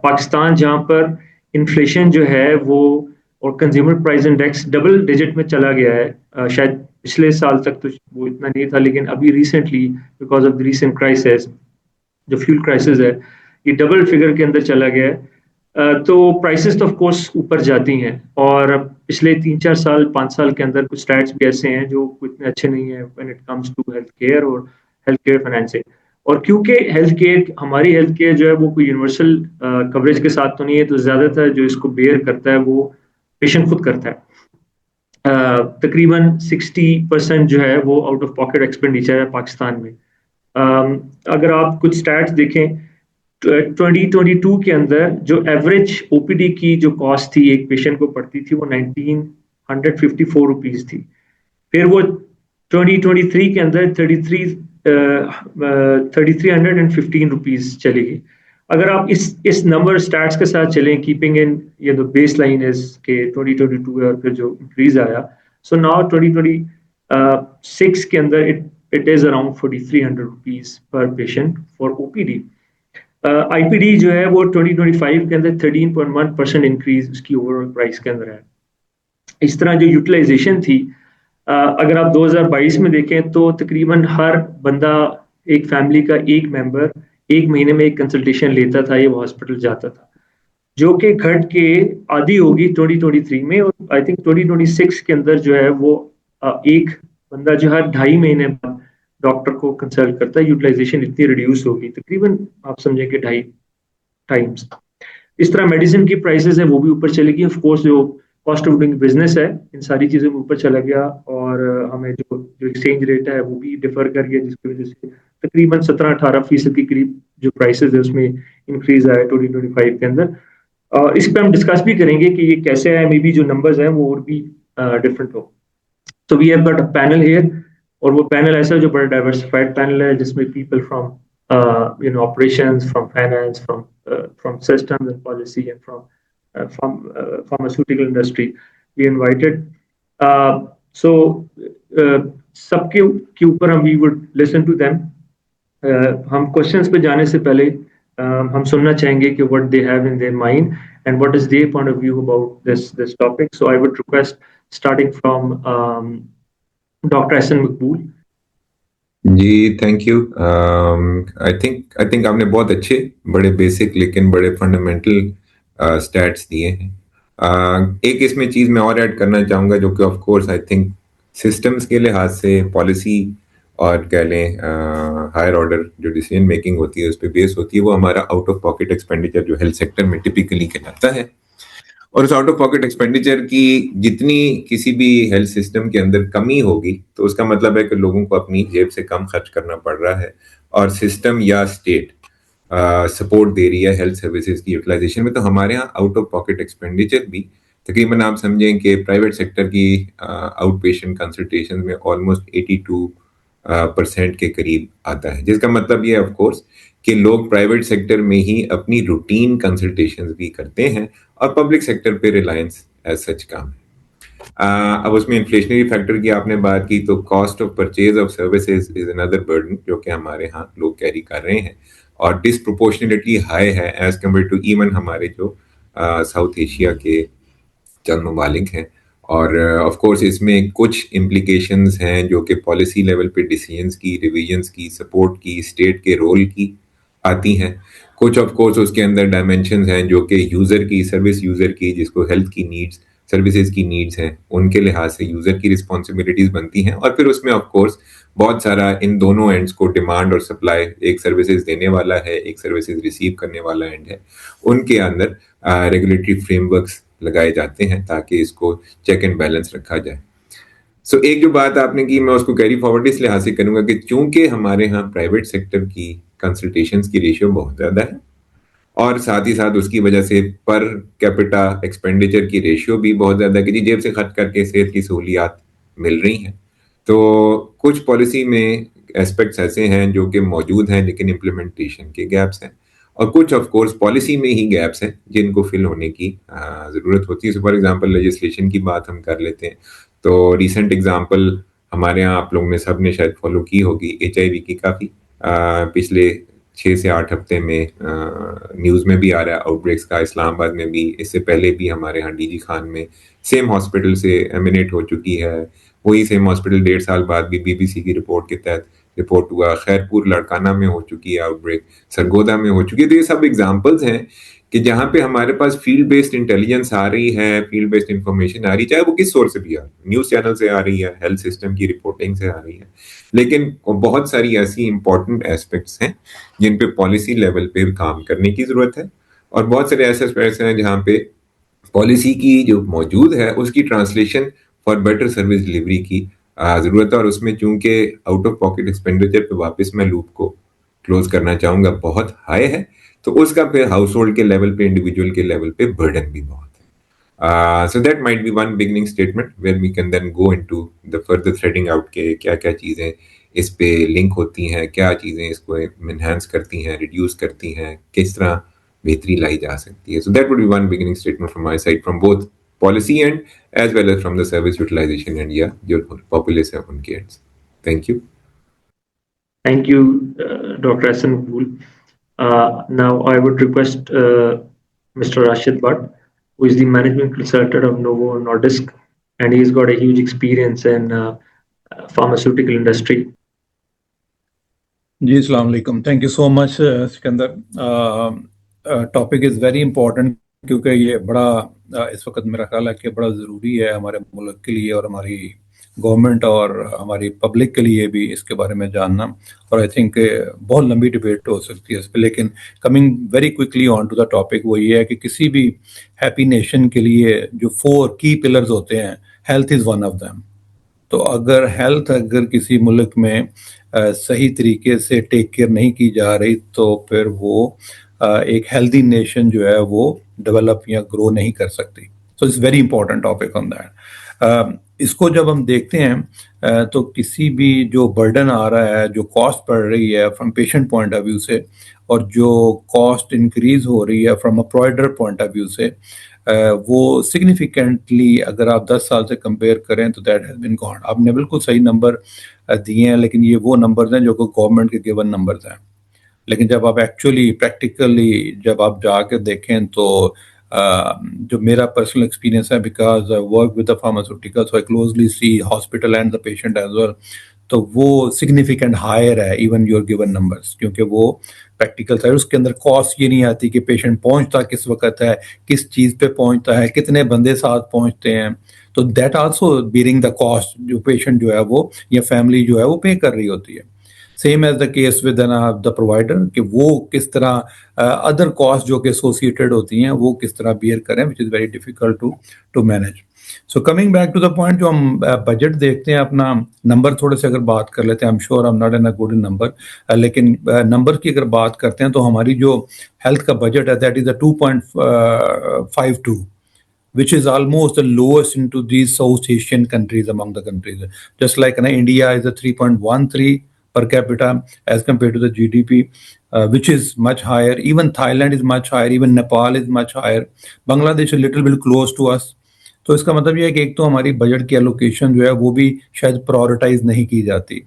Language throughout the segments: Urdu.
پاکستان جہاں پر انفلیشن جو ہے وہ اور consumer price index double digit میں چلا گیا ہے. شاید پچھلے سال تک تو وہ اتنا نہیں تھا، لیکن ابھی recently because of the recent crisis جو فیول کرائسس ہے یہ ڈبل فگر کے اندر چلا گیا ہے. تو پرائسز تو آف کورس اوپر جاتی ہیں، اور پچھلے 3-4 سال 5 سال کے اندر کچھ اسٹیٹس بھی ایسے ہیں جو اتنے اچھے نہیں ہیں when it comes to health care اور ہیلتھ کیئر فائنینسنگ. اور کیونکہ ہیلتھ کیئر ہماری ہیلتھ کیئر جو ہے وہ کوئی یونیورسل کوریج کے ساتھ تو نہیں ہے، تو زیادہ تر جو اس کو بیئر کرتا ہے وہ پیشنٹ خود کرتا ہے. تقریباً 60% جو ہے وہ آؤٹ آف پاکٹ ایکسپینڈیچر ہے پاکستان میں. اگر آپ کچھ اسٹیٹس دیکھیں 2022 کے اندر جو ایوریج او پی ڈی کی جو کاسٹ تھی ایک پیشنٹ کو پڑتی تھی وہ 1954 روپیز تھی. پھر وہ 2023 کے اندر 3315 روپیز چلے گی. اگر آپ اس نمبر اسٹارٹس کے ساتھ چلیں کیپنگ ان یہ بیس لائن از کہ 2022 ہے اور پھر جو انکریز آیا، سو ناؤ 2026 کے اندر it is around 4300 rupees per patient for O P D. I P D جو ہے وہ 2025 کے اندر 13.1% انکریز اس کی اوور آل پرائس کے اندر ہے. اس طرح جو یوٹیلائزیشن تھی اگر آپ 2022 میں دیکھیں تو تقریباً ہر بندہ ایک فیملی کا ایک ممبر ایک مہینے میں ایک کنسلٹیشن لیتا تھا یا وہ ہاسپٹل جاتا تھا، جو کہ گھٹ کے آدھی ہوگی 2023 میں. اور آئی تھنک 2026 کے اندر جو ہے وہ ایک بندہ جو ہر 2.5 مہینے بعد ڈاکٹر کو کنسلٹ کرتا ہے. یوٹیلائزیشن اتنی ریڈیوس ہوگی تقریباً آپ سمجھیں کہ 2.5 ٹائمس. اس طرح میڈیسن کی پرائسز ہے وہ بھی اوپر چلے گی. آف کورس جو کاسٹ آف ڈوئنگ بزنس ہے ان ساری چیزوں میں اوپر چلا گیا، اور ہمیں جو ایکسچینج ریٹ ہے وہ بھی ڈفر کر گیا، جس کی وجہ سے تقریباً 17-18% کے قریب جو پرائسز ہے اس میں انکریز آیا 2025 کے اندر. اس پہ ہم ڈسکس بھی کریں گے کہ یہ کیسے ہے، مے بی جو نمبرز ہیں وہ اور بھی ڈفرنٹ ہو. تو we have got a panel here, اور وہ پینل ایسا جو بڑا ڈائیورسفائڈ پینل ہے جس میں people from operations, from finance, from systems and policy, and from pharmaceutical industry we invited. So سب کے اوپر ہم we would listen to them. ہم questions پہ جانے سے پہلے ہم سننا چاہیں گے کہ what they have in their mind and what is their point of view about this topic. So I would request starting from Dr. Ahsan Maqbool. جی تھینک یو. آئی تھنک آپ نے بہت اچھے بڑے بیسک لیکن بڑے فنڈامنٹل اسٹیٹس دیے ہیں. ایک اس میں چیز میں اور ایڈ کرنا چاہوں گا جو کہ of course I think systems کے لحاظ سے پالیسی اور کہہ لیں ہائر آرڈر جو ڈیسیجن میکنگ ہوتی ہے اس پہ بیس ہوتی ہے، وہ ہمارا آؤٹ آف پاکٹ ایکسپینڈیچر جو ہیلتھ سیکٹر میں ٹپیکلی کہلاتا ہے. اور اس آؤٹ آف پاکٹ ایکسپینڈیچر کی جتنی کسی بھی ہیلتھ سسٹم کے اندر کمی ہوگی تو اس کا مطلب ہے کہ لوگوں کو اپنی جیب سے کم خرچ کرنا پڑ رہا ہے، اور سسٹم یا اسٹیٹ سپورٹ دے رہی ہے ہیلتھ سروسز کی یوٹیلائزیشن میں. تو ہمارے ہاں آؤٹ آف پاکٹ ایکسپینڈیچر بھی تقریباً آپ سمجھیں کہ پرائیویٹ سیکٹر کی آؤٹ پیشنٹ کنسلٹیشن میں آلموسٹ 82% کے قریب آتا ہے، جس کا مطلب یہ آف کورس کہ لوگ پرائیویٹ سیکٹر میں ہی اپنی روٹین کنسلٹیشنز بھی کرتے ہیں اور پبلک سیکٹر پہ ریلائنس ایز سچ کام ہے. اب اس میں انفلیشنری فیکٹر کی آپ نے بات کی تو cost of purchase of services is another burden جو کہ ہمارے ہاں لوگ کیری کر رہے ہیں اور ڈسپروپورشنیٹلی ہائی ہے ایز کمپیئر ٹو ایون ہمارے جو ساؤتھ ایشیا کے چند ممالک ہیں. اور آف کورس اس میں کچھ امپلیکیشنز ہیں جو کہ پالیسی لیول پہ ڈیسیجنز کی، ریویژنز کی، سپورٹ کی، اسٹیٹ کے رول کی آتی ہیں. کچھ آف کورس اس کے اندر ڈائمینشنز ہیں جو کہ یوزر کی، سروس یوزر کی، جس کو ہیلتھ کی نیڈز، سروسز کی نیڈز ہیں ان کے لحاظ سے یوزر کی رسپانسبلٹیز بنتی ہیں. اور پھر اس میں آف کورس بہت سارا ان دونوں اینڈس کو ڈیمانڈ اور سپلائی، ایک سروسز دینے والا ہے، ایک سروسز ریسیو کرنے والا اینڈ ہے، ان کے اندر ریگولیٹری فریم ورکس لگائے جاتے ہیں تاکہ اس کو چیک اینڈ بیلنس رکھا جائے. سو ایک جو بات آپ نے کی میں اس کو کیری فارورڈ اس لحاظ سے کروں گا کہ چونکہ ہمارے ہاں پرائیویٹ سیکٹر کی کنسلٹیشنز کی ریشیو بہت زیادہ ہے اور ساتھ ہی ساتھ اس کی وجہ سے پر کیپٹا ایکسپینڈیچر کی ریشیو بھی بہت زیادہ ہے کہ جی جیب سے خرچ کر کے صحت کی سہولیات مل رہی ہیں، تو کچھ پالیسی میں اسپیکٹس ایسے ہیں جو کہ موجود ہیں لیکن امپلیمنٹیشن کے گیپس ہیں، اور کچھ آف کورس پالیسی میں ہی گیپس ہیں جن کو فل ہونے کی ضرورت ہوتی ہے. فار ایگزامپل لیجسلیشن کی بات ہم کر لیتے ہیں تو ریسنٹ ایگزامپل ہمارے یہاں آپ لوگوں نے سب نے شاید فالو کی ہوگی، HIV کی کافی پچھلے 6 سے 8 ہفتے میں نیوز میں بھی آ رہا ہے آؤٹ بریکس کا. اسلام آباد میں بھی اس سے پہلے بھی ہمارے ہاں ڈی جی خان میں سیم ہاسپٹل سے ایمینیٹ ہو چکی ہے. وہی سیم ہاسپٹل 1.5 سال بعد بھی بی بی سی کی رپورٹ کے تحت رپورٹ ہوا. خیرپور لڑکانہ میں ہو چکی ہے آؤٹ بریک, سرگودا میں ہو چکی ہے. تو یہ سب ایگزامپلس ہیں کہ جہاں پہ ہمارے پاس فیلڈ بیسڈ انٹیلیجنس آ رہی ہے, فیلڈ بیسڈ انفارمیشن آ رہی ہے, چاہے وہ کس سورس سے بھی آ رہی ہے, نیوز چینل سے آ رہی ہے, ہیلتھ سسٹم کی رپورٹنگ سے آ رہی ہے, لیکن بہت ساری ایسی امپورٹنٹ ایسپیکٹس ہیں جن پہ پالیسی لیول پہ کام کرنے کی ضرورت ہے, اور بہت سارے ایسے اسپیکٹس ہیں جہاں پہ پالیسی کی جو موجود ہے اس کی translation for better service delivery کی ضرورت ہے. اور اس میں چونکہ آؤٹ آف پاکٹ ایکسپینڈیچر پہ واپس میں لوپ کو کلوز کرنا چاہوں گا بہت ہائی ہے, تو اس کا پھر ہاؤس ہولڈ کے لیول پہ, انڈیویجول کے لیول پہ برڈن بھی بہت ہے. So that might be one beginning statement where we can then go into the further threading out کہ کیا کیا چیزیں اس پہ لنک ہوتی ہیں, کیا چیزیں اس کو انہینس کرتی ہیں, ریڈیوس کرتی ہیں, کس طرح بہتری لائی جا سکتی ہے. So that would be one beginning statement from my side, from both policy end as well as from the service utilization end, یا جو populace ہے ان کے ends. Thank you. Thank you, Dr. Hassan Makbul. Now I would request Mr. Rashid Bhatt, who is the management consultant of Novo Nordisk, and he's got a huge experience in pharmaceutical industry. جی السلام علیکم. Thank you so much Sikandar. Topic is very important کیونکہ یہ بڑا اس وقت میرا خیال ہے کہ بڑا ضروری ہے ہمارے ملک کے لیے اور ہماری گورنمنٹ اور ہماری پبلک کے لیے بھی اس کے بارے میں جاننا. اور آئی تھنک بہت لمبی ڈبیٹ ہو سکتی ہے اس پہ, لیکن coming very quickly on to the topic, وہ یہ ہے کہ کسی بھی ہیپی نیشن کے لیے جو 4 کی پلرز ہوتے ہیں, health is one of them. تو اگر ہیلتھ اگر کسی ملک میں صحیح طریقے سے ٹیک کیئر نہیں کی جا رہی تو پھر وہ ایک ہیلدی نیشن جو ہے وہ ڈیولپ یا گرو نہیں کر سکتی. So it's very important topic on that. اس کو جب ہم دیکھتے ہیں تو کسی بھی جو برڈن آ رہا ہے, جو کاسٹ پڑ رہی ہے from patient point of view سے, اور جو کاسٹ انکریز ہو رہی ہے from a provider point of view سے, وہ سگنیفیکنٹلی اگر آپ 10 سال سے کمپیئر کریں تو دیٹ ہیز بین گون. آپ نے بالکل صحیح نمبر دیے ہیں, لیکن یہ وہ نمبرز ہیں جو کہ گورنمنٹ کے گیون نمبرز ہیں. لیکن جب آپ ایکچولی پریکٹیکلی جب آپ جا کے دیکھیں تو جو میرا پرسنل ایکسپیرینس ہے, because I work with the pharmaceutical, so I closely see hospital and the patient as well, تو وہ سگنیفیکنٹ ہائر ہے ایون یور گیون نمبرس, کیونکہ وہ پریکٹیکل ہے. اس کے اندر کاسٹ یہ نہیں آتی کہ پیشنٹ پہنچتا کس وقت ہے, کس چیز پہ پہنچتا ہے, کتنے بندے ساتھ پہنچتے ہیں. تو that also bearing the cost, جو پیشنٹ جو ہے وہ یا فیملی جو ہے وہ پے کر رہی ہوتی ہے. Same as the case with the provider, کہ وہ کس طرح ادر کاسٹ جو کہ ایسوسیٹیڈ ہوتی ہیں وہ کس طرح بیئر کریں, which is very difficult to manage. So coming back to the point, جو ہم بجٹ دیکھتے ہیں اپنا, نمبر تھوڑے سے اگر بات کر لیتے ہیں, am sure am not in a good number, لیکن نمبر کی اگر بات کرتے ہیں تو ہماری جو ہیلتھ کا بجٹ ہے that is a 2.52, which is almost the lowest into these South Asian countries among the countries. Just like India is a 3.13 per capita as compared to the GDP, which is much higher. Even Thailand is much higher. Even Nepal is much higher. Bangladesh is a little bit close to us. تو اس کا مطلب یہ ہے کہ ایک تو ہماری بجٹ کی الوکیشن جو ہے وہ بھی شاید پرائورٹائز نہیں کی جاتی,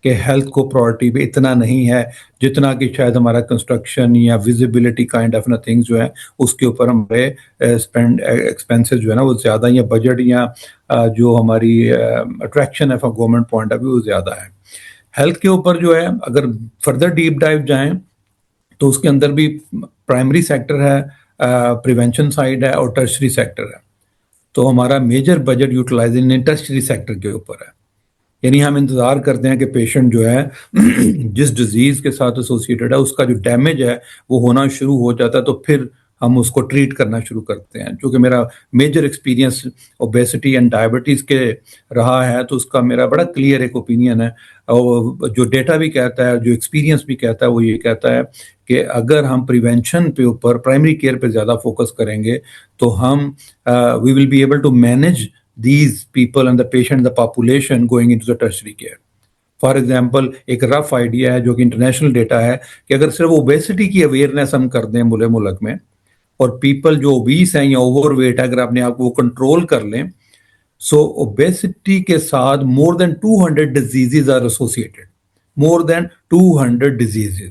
کہ ہیلتھ کو پرائورٹی پہ اتنا نہیں ہے جتنا کہ شاید ہمارا کنسٹرکشن یا ویزیبلٹی کائنڈ آف تھنگس جو ہے اس کے اوپر ہمارے ایکسپینسز جو ہے نا وہ زیادہ, یا بجٹ یا جو ہماری اٹریکشن ہے from government point of view وہ زیادہ ہے. ہیلتھ کے اوپر جو ہے اگر فردر ڈیپ ڈائیو جائیں تو اس کے اندر بھی پرائمری سیکٹر ہے, پریونشن سائڈ ہے, اور ٹرشری سیکٹر ہے. تو ہمارا major budget utilization tertiary sector کے اوپر ہے. یعنی ہم انتظار کرتے ہیں کہ پیشنٹ جو ہے جس ڈیزیز کے ساتھ ایسوسیٹیڈ ہے اس کا جو ڈیمیج ہے وہ ہونا شروع ہو جاتا ہے, تو پھر ہم اس کو ٹریٹ کرنا شروع کرتے ہیں. چونکہ میرا major experience obesity and diabetes کے رہا ہے, تو اس کا میرا بڑا کلیئر ایک اوپینین ہے, اور جو ڈیٹا بھی کہتا ہے, جو ایکسپیرینس بھی کہتا ہے, وہ یہ کہتا ہے کہ اگر ہم پریونشن پہ اوپر, پرائمری کیئر پہ زیادہ فوکس کریں گے تو ہم we will be able to manage these people and the patient, the population going into the tertiary care. For example, ایک رف آئیڈیا ہے جو کہ انٹرنیشنل ڈیٹا ہے کہ اگر صرف اوبیسٹی کی اویئرنیس ہم کر دیں ملک میں, اور پیپل جو اوبیس ہیں یا اوور ویٹ ہے اگر اپنے آپ کو کنٹرول کر لیں, سو اوبیسٹی کے ساتھ more than 200 diseases are associated, more than 200 diseases.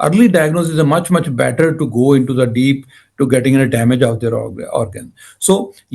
Early diagnosis is a much better to go into the deep to getting a damage of their organ. So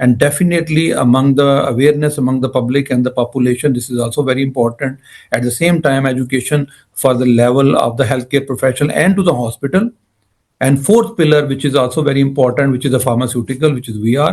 and definitely among the awareness among the public and the population, this is also very important. At the same time, education for the level of the healthcare professional and to the hospital. And fourth pillar, which is also very important, which is the pharmaceutical, which is VR,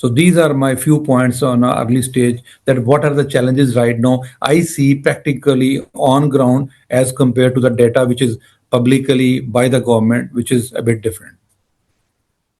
So these are my few points on an early stage, that what are the challenges right now I see practically on ground as compared to the data which is publicly by the government, which is a bit different.